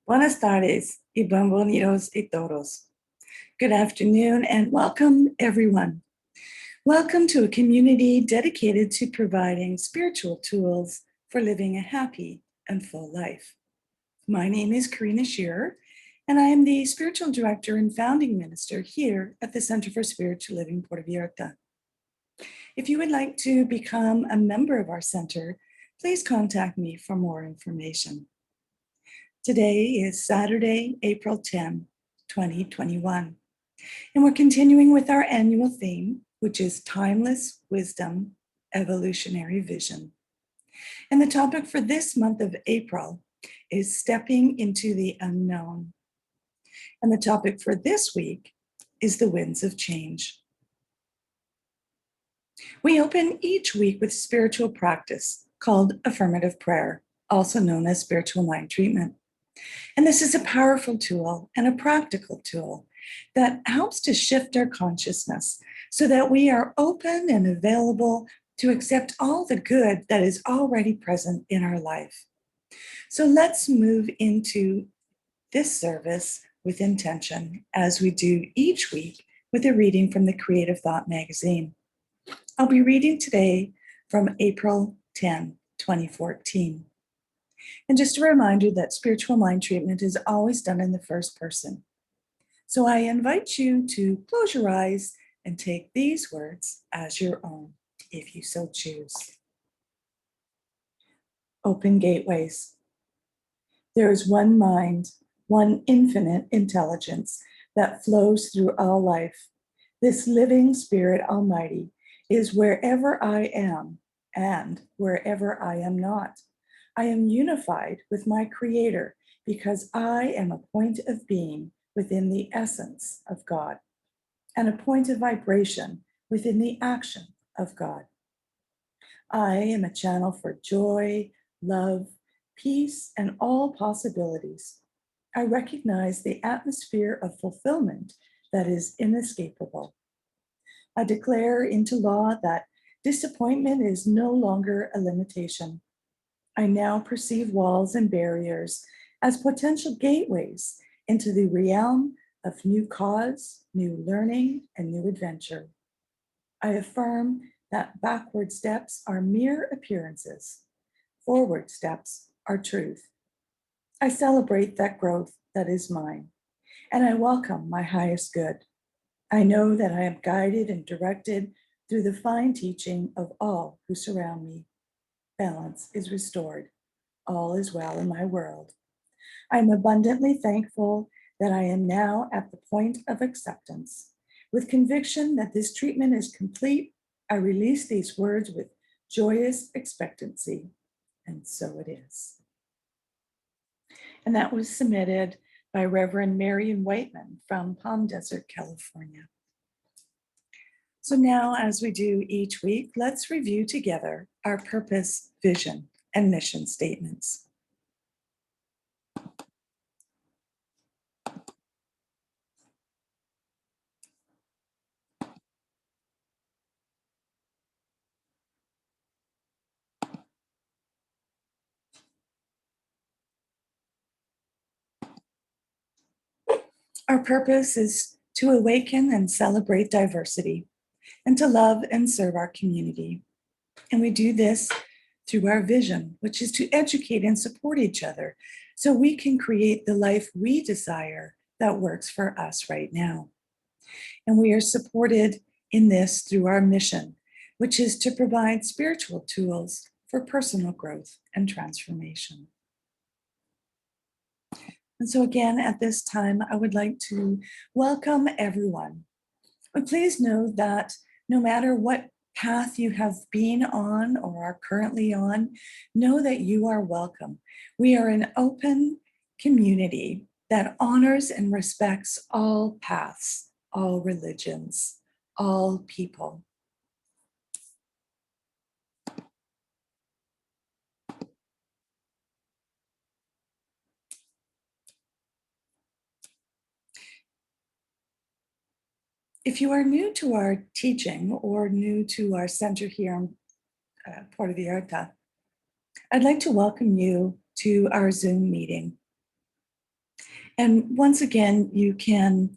Buenas tardes y bienvenidos a todos. Good afternoon and welcome, everyone. Welcome to a community dedicated to providing spiritual tools for living a happy and full life. My name is Karina Shearer, and I am the spiritual director and founding minister here at the Center for Spiritual Living Puerto Vallarta. If you would like to become a member of our center, please contact me for more information. Today is Saturday, April 10, 2021, and we're continuing with our annual theme, which is Timeless Wisdom, Evolutionary Vision. And the topic for this month of April is Stepping into the Unknown. And the topic for this week is the Winds of Change. We open each week with spiritual practice called affirmative prayer, also known as spiritual mind treatment. And this is a powerful tool and a practical tool that helps to shift our consciousness so that we are open and available to accept all the good that is already present in our life. So let's move into this service with intention, as we do each week with a reading from the Creative Thought magazine. I'll be reading today from April 10, 2014. And just a reminder that spiritual mind treatment is always done in the first person. So I invite you to close your eyes and take these words as your own, if you so choose. Open gateways. There is one mind, one infinite intelligence that flows through all life. This living Spirit Almighty is wherever I am and wherever I am not. I am unified with my Creator because I am a point of being within the essence of God and a point of vibration within the action of God. I am a channel for joy, love, peace, and all possibilities. I recognize the atmosphere of fulfillment that is inescapable. I declare into law that disappointment is no longer a limitation. I now perceive walls and barriers as potential gateways into the realm of new cause, new learning, and new adventure. I affirm that backward steps are mere appearances. Forward steps are truth. I celebrate that growth that is mine, and I welcome my highest good. I know that I am guided and directed through the fine teaching of all who surround me. Balance is restored. All is well in my world. I am abundantly thankful that I am now at the point of acceptance. With conviction that this treatment is complete, I release these words with joyous expectancy, and so it is. And that was submitted by Reverend Marion Whiteman from Palm Desert, California. So now, as we do each week, let's review together our purpose, vision, and mission statements. Our purpose is to awaken and celebrate diversity and to love and serve our community. And we do this through our vision, which is to educate and support each other so we can create the life we desire that works for us right now. And we are supported in this through our mission, which is to provide spiritual tools for personal growth and transformation. And so again, at this time, I would like to welcome everyone. But please know that no matter what path you have been on or are currently on, know that you are welcome. We are an open community that honors and respects all paths, all religions, all people. If you are new to our teaching or new to our center here in Puerto Vallarta, I'd like to welcome you to our Zoom meeting. And once again, you can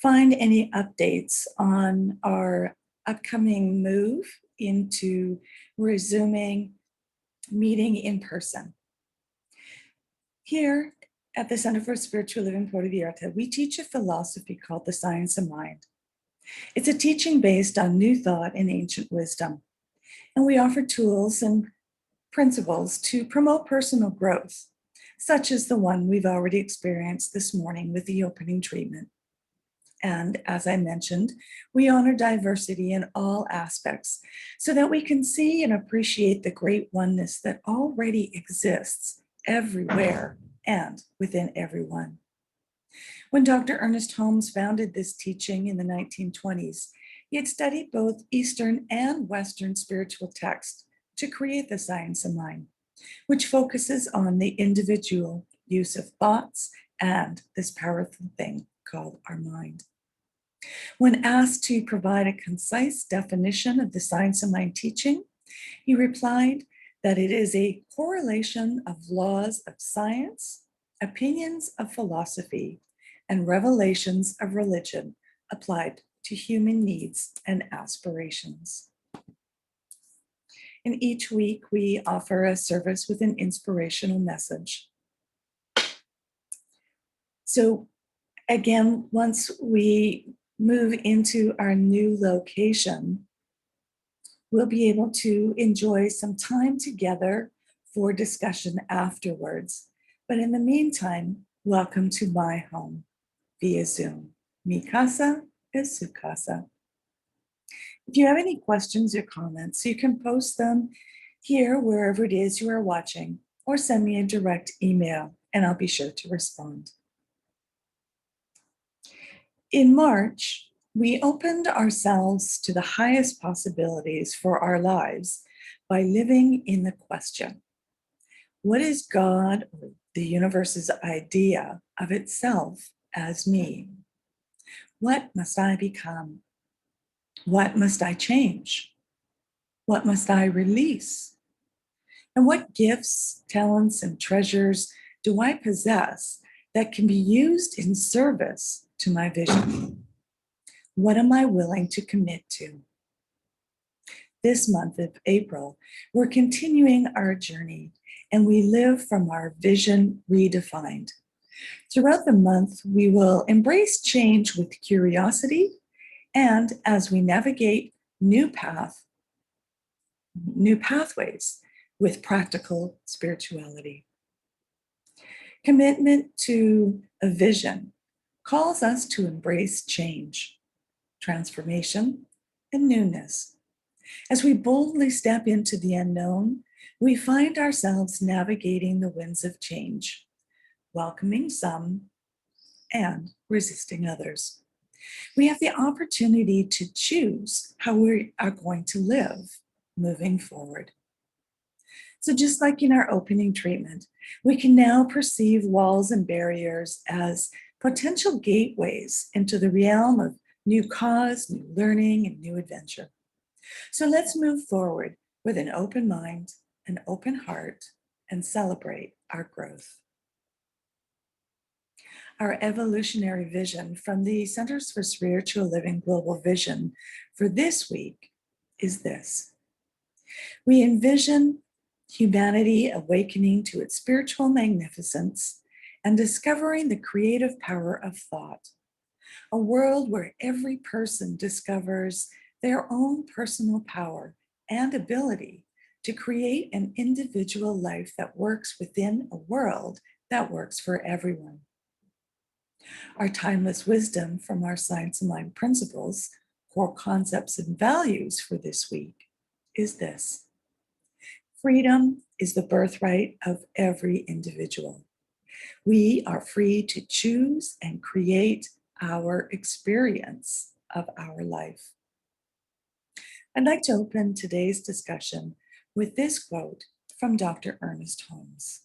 find any updates on our upcoming move into resuming meeting in person. Here at the Center for Spiritual Living Puerto Vallarta, we teach a philosophy called the science of mind. It's a teaching based on new thought and ancient wisdom. And we offer tools and principles to promote personal growth, such as the one we've already experienced this morning with the opening treatment. And as I mentioned, we honor diversity in all aspects so that we can see and appreciate the great oneness that already exists everywhere and within everyone. When Dr. Ernest Holmes founded this teaching in the 1920s, he had studied both Eastern and Western spiritual texts to create the science of mind, which focuses on the individual use of thoughts and this powerful thing called our mind. When asked to provide a concise definition of the science of mind teaching, he replied that it is a correlation of laws of science, opinions of philosophy, and revelations of religion applied to human needs and aspirations. In each week, we offer a service with an inspirational message. So again, once we move into our new location, we'll be able to enjoy some time together for discussion afterwards. But in the meantime, welcome to my home via Zoom. Mi casa es su casa. If you have any questions or comments, you can post them here wherever it is you are watching, or send me a direct email and I'll be sure to respond. In March, we opened ourselves to the highest possibilities for our lives by living in the question, what is God or the universe's idea of itself as me? What must I become? What must I change? What must I release? And what gifts, talents, and treasures do I possess that can be used in service to my vision? What am I willing to commit to? This month of April, we're continuing our journey and we live from our vision redefined. Throughout the month, we will embrace change with curiosity, and as we navigate new pathways with practical spirituality. Commitment to a vision calls us to embrace change, transformation, and newness. As we boldly step into the unknown, we find ourselves navigating the winds of change, welcoming some and resisting others. We have the opportunity to choose how we are going to live moving forward. So just like in our opening treatment, we can now perceive walls and barriers as potential gateways into the realm of new cause, new learning, and new adventure. So let's move forward with an open mind, an open heart, and celebrate our growth. Our evolutionary vision from the Centers for Spiritual Living Global Vision for this week is this. We envision humanity awakening to its spiritual magnificence and discovering the creative power of thought, a world where every person discovers their own personal power and ability to create an individual life that works within a world that works for everyone. Our timeless wisdom from our Science of Mind principles, core concepts and values for this week is this. Freedom is the birthright of every individual. We are free to choose and create our experience of our life. I'd like to open today's discussion with this quote from Dr. Ernest Holmes.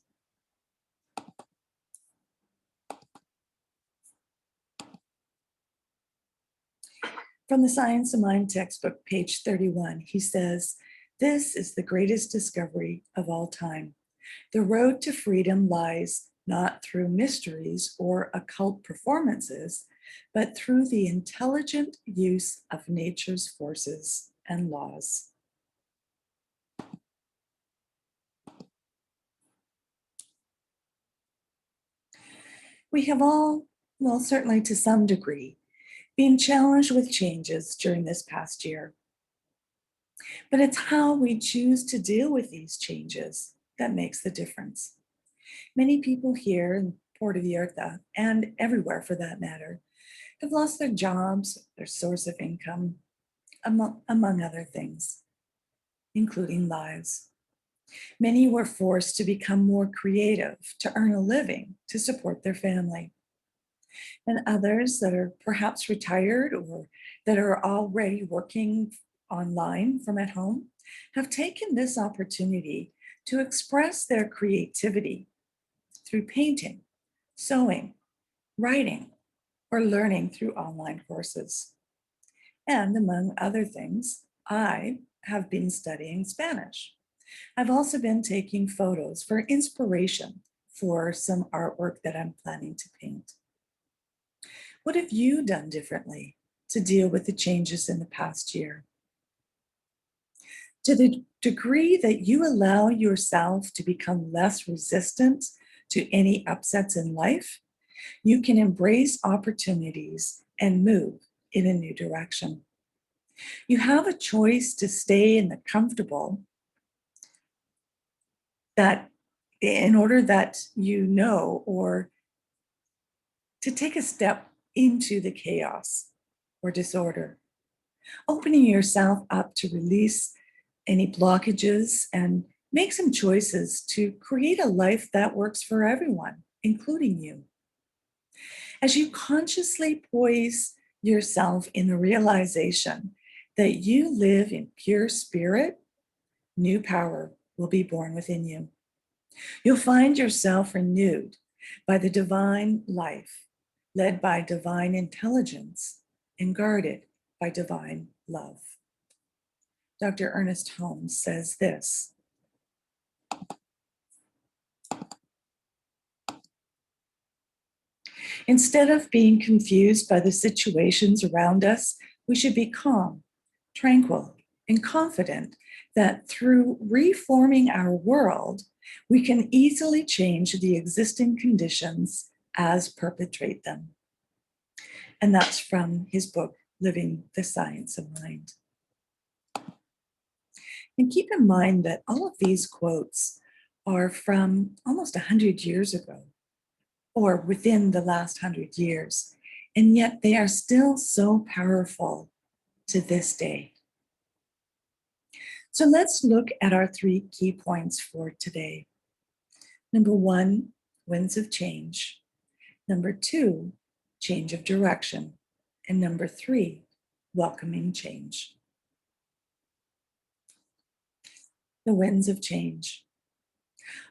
From the Science of Mind textbook, page 31, he says, "This is the greatest discovery of all time. The road to freedom lies not through mysteries or occult performances, but through the intelligent use of nature's forces and laws. We have all, well, certainly to some degree, been challenged with changes during this past year. But it's how we choose to deal with these changes that makes the difference. Many people here in Puerto Vallarta, and everywhere for that matter, have lost their jobs, their source of income, among other things, including lives. Many were forced to become more creative to earn a living to support their family. And others that are perhaps retired or that are already working online from at home have taken this opportunity to express their creativity through painting, sewing, writing, or learning through online courses. And among other things, I have been studying Spanish. I've also been taking photos for inspiration for some artwork that I'm planning to paint. What have you done differently to deal with the changes in the past year? To the degree that you allow yourself to become less resistant to any upsets in life, you can embrace opportunities and move in a new direction. You have a choice to stay in the comfortable that in order that you know, or to take a step into the chaos or disorder, opening yourself up to release any blockages and make some choices to create a life that works for everyone, including you. As you consciously poise yourself in the realization that you live in pure spirit, new power will be born within you. You'll find yourself renewed by the divine life, led by divine intelligence, and guarded by divine love. Dr. Ernest Holmes says this: instead of being confused by the situations around us, we should be calm, tranquil, and confident that through reforming our world, we can easily change the existing conditions as perpetrate them. And that's from his book, Living the Science of Mind. And keep in mind that all of these quotes are from almost 100 years ago, or within the last 100 years, and yet they are still so powerful to this day. So let's look at our 3 key points for today. Number 1, winds of change. Number 2, change of direction. And number 3, welcoming change. The winds of change.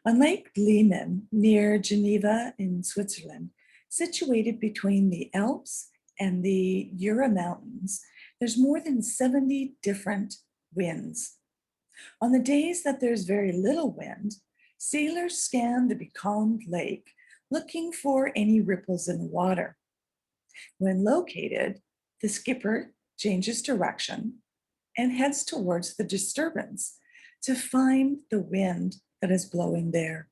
On Lake Leman, near Geneva in Switzerland, situated between the Alps and the Jura Mountains, there's more than 70 different winds. On the days that there's very little wind, sailors scan the becalmed lake looking for any ripples in the water. When located, the skipper changes direction and heads towards the disturbance to find the wind that is blowing there.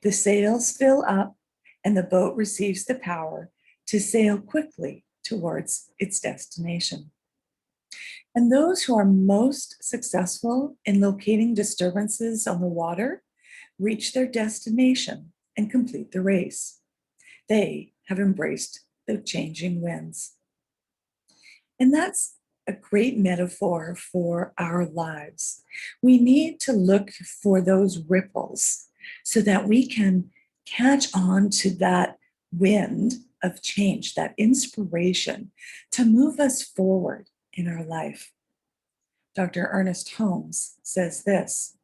The sails fill up and the boat receives the power to sail quickly towards its destination. And those who are most successful in locating disturbances on the water reach their destination and complete the race. They have embraced the changing winds. And that's a great metaphor for our lives. We need to look for those ripples so that we can catch on to that wind of change, that inspiration to move us forward in our life. Dr. Ernest Holmes says this: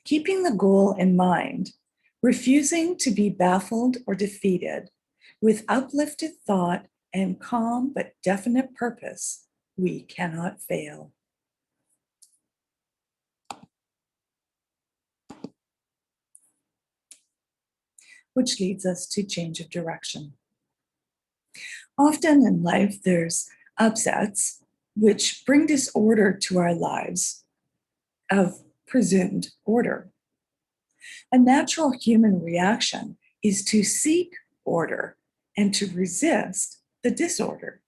keeping the goal in mind, refusing to be baffled or defeated, with uplifted thought and calm but definite purpose, we cannot fail. which leads us to change of direction. Often in life, there's upsets which bring disorder to our lives of presumed order. A natural human reaction is to seek order and to resist the disorder,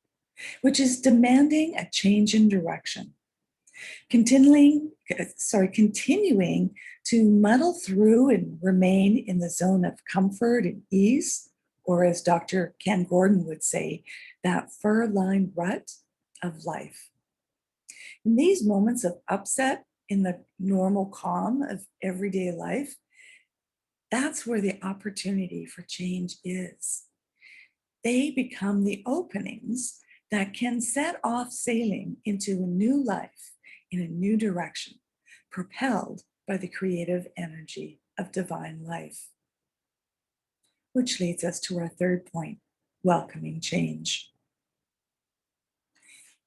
which is demanding a change in direction. Continuing to muddle through and remain in the zone of comfort and ease, or as Dr. Ken Gordon would say, that fur-lined rut of life. In these moments of upset in the normal calm of everyday life, that's where the opportunity for change is. They become the openings that can set off sailing into a new life in a new direction, propelled by the creative energy of divine life. Which leads us to our third point, welcoming change.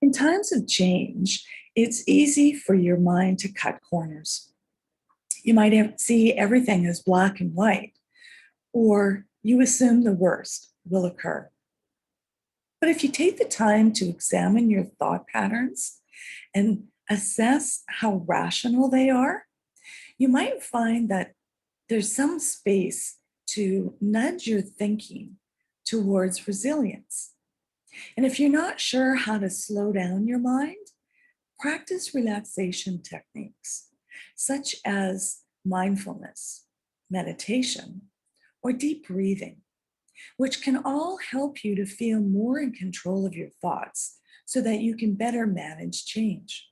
In times of change, it's easy for your mind to cut corners. You might see everything as black and white, or you assume the worst will occur. But if you take the time to examine your thought patterns and assess how rational they are, you might find that there's some space to nudge your thinking towards resilience. And if you're not sure how to slow down your mind, practice relaxation techniques such as mindfulness, meditation, or deep breathing, which can all help you to feel more in control of your thoughts so that you can better manage change.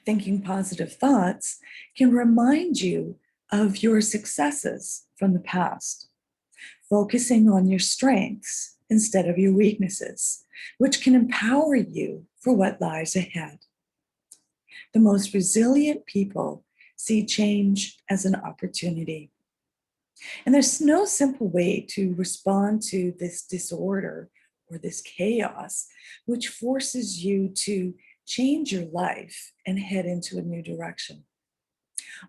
Thinking positive thoughts can remind you of your successes from the past, focusing on your strengths instead of your weaknesses, which can empower you for what lies ahead. The most resilient people see change as an opportunity. And there's no simple way to respond to this disorder or this chaos, which forces you to change your life and head into a new direction.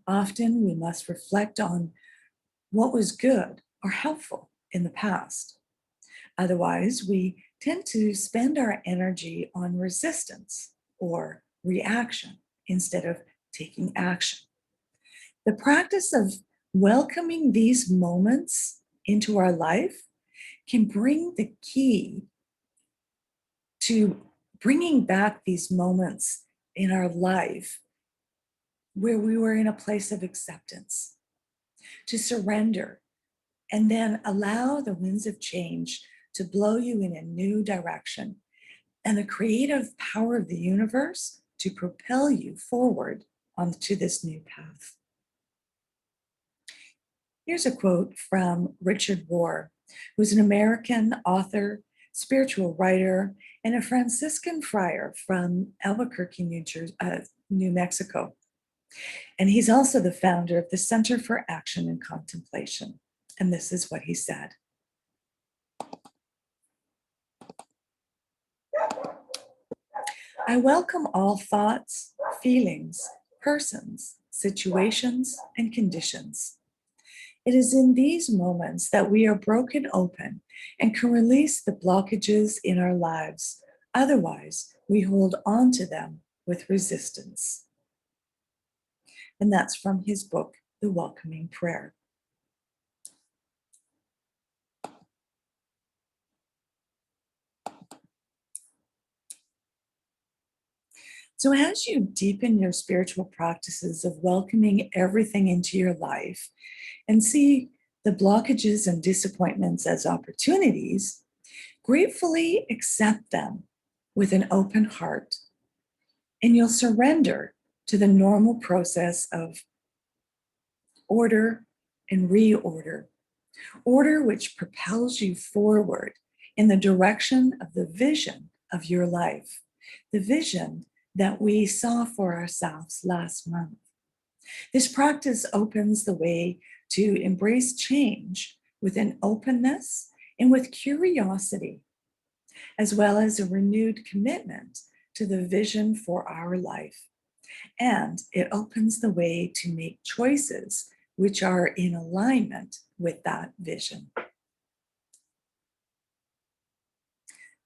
Often we must reflect on what was good or helpful in the past. Otherwise, we tend to spend our energy on resistance or reaction instead of taking action. The practice of welcoming these moments into our life can bring the key to bringing back these moments in our life where we were in a place of acceptance, to surrender, and then allow the winds of change to blow you in a new direction and the creative power of the universe to propel you forward onto this new path. Here's a quote from Richard Rohr, who's an American author, spiritual writer, and a Franciscan friar from Albuquerque, New Mexico. And he's also the founder of the Center for Action and Contemplation. And this is what he said. I welcome all thoughts, feelings, persons, situations, and conditions. It is in these moments that we are broken open and can release the blockages in our lives. Otherwise, we hold on to them with resistance. And that's from his book, The Welcoming Prayer. So as you deepen your spiritual practices of welcoming everything into your life and see the blockages and disappointments as opportunities, gratefully accept them with an open heart. And you'll surrender to the normal process of order and reorder. Order which propels you forward in the direction of the vision of your life, the vision that we saw for ourselves last month. This practice opens the way to embrace change with an openness and with curiosity, as well as a renewed commitment to the vision for our life. And it opens the way to make choices which are in alignment with that vision.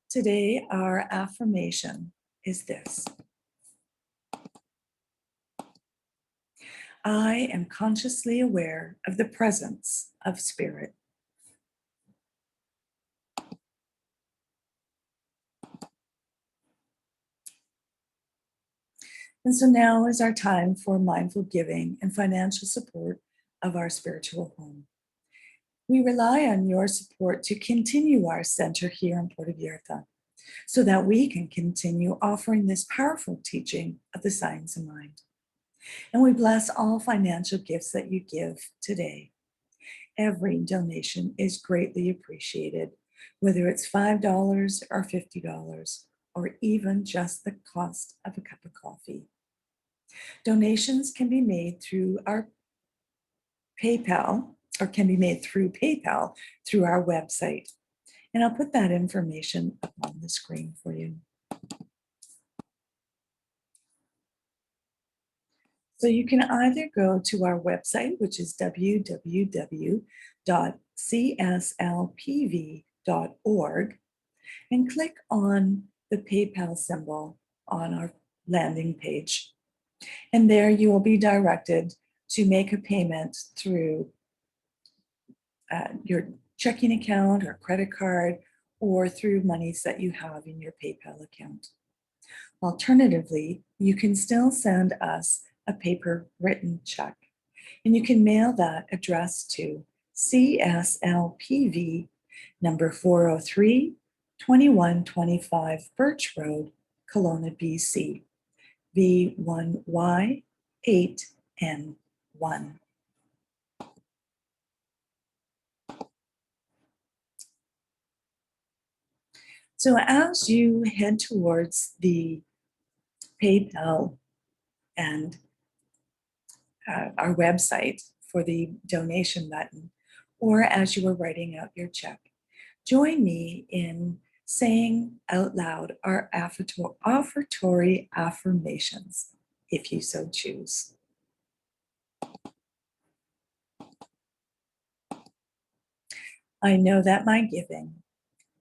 Today, our affirmation is this: I am consciously aware of the presence of spirit. And so now is our time for mindful giving and financial support of our spiritual home. We rely on your support to continue our center here in Puerto Vallarta so that we can continue offering this powerful teaching of the science of mind. And we bless all financial gifts that you give today. Every donation is greatly appreciated, whether it's $5 or $50, or even just the cost of a cup of coffee. Donations can be made through our PayPal, or can be made through PayPal through our website. And I'll put that information up on the screen for you. So you can either go to our website, which is www.cslpv.org, and click on the PayPal symbol on our landing page. And there you will be directed to make a payment through your checking account or credit card, or through monies that you have in your PayPal account. Alternatively, you can still send us a paper written check, and you can mail that address to CSLPV number 403, 2125 Birch Road, Kelowna, BC, V1Y8N1. So as you head towards the PayPal and our website for the donation button, or as you are writing out your check, join me in saying out loud our offertory affirmations, if you so choose. I know that my giving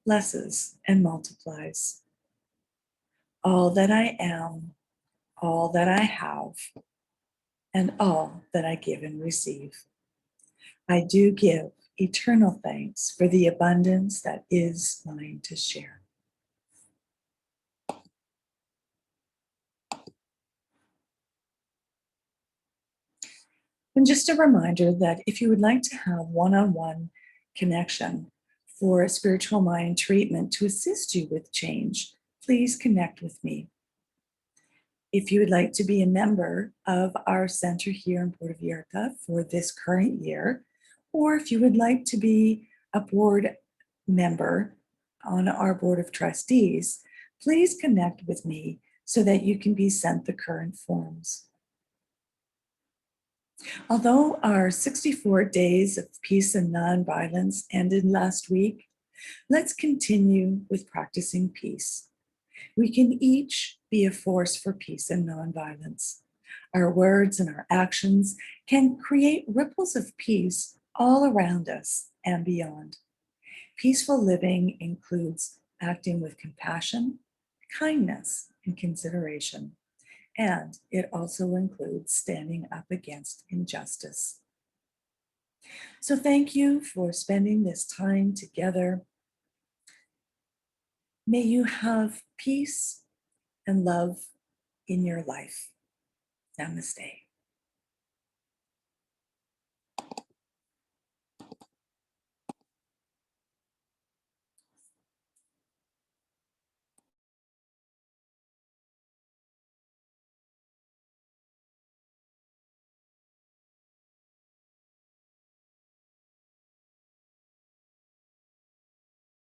blesses and multiplies all that I am, all that I have, and all that I give and receive. I do give eternal thanks for the abundance that is mine to share. And just a reminder that if you would like to have one-on-one connection for a spiritual mind treatment to assist you with change, please connect with me. If you would like to be a member of our center here in Puerto Vallarta for this current year, or if you would like to be a board member on our board of trustees, please connect with me so that you can be sent the current forms. Although our 64 days of peace and nonviolence ended last week, let's continue with practicing peace. We can each be a force for peace and nonviolence. Our words and our actions can create ripples of peace all around us and beyond. Peaceful living includes acting with compassion, kindness, and consideration. And it also includes standing up against injustice. So thank you for spending this time together. May you have peace and love in your life. Namaste.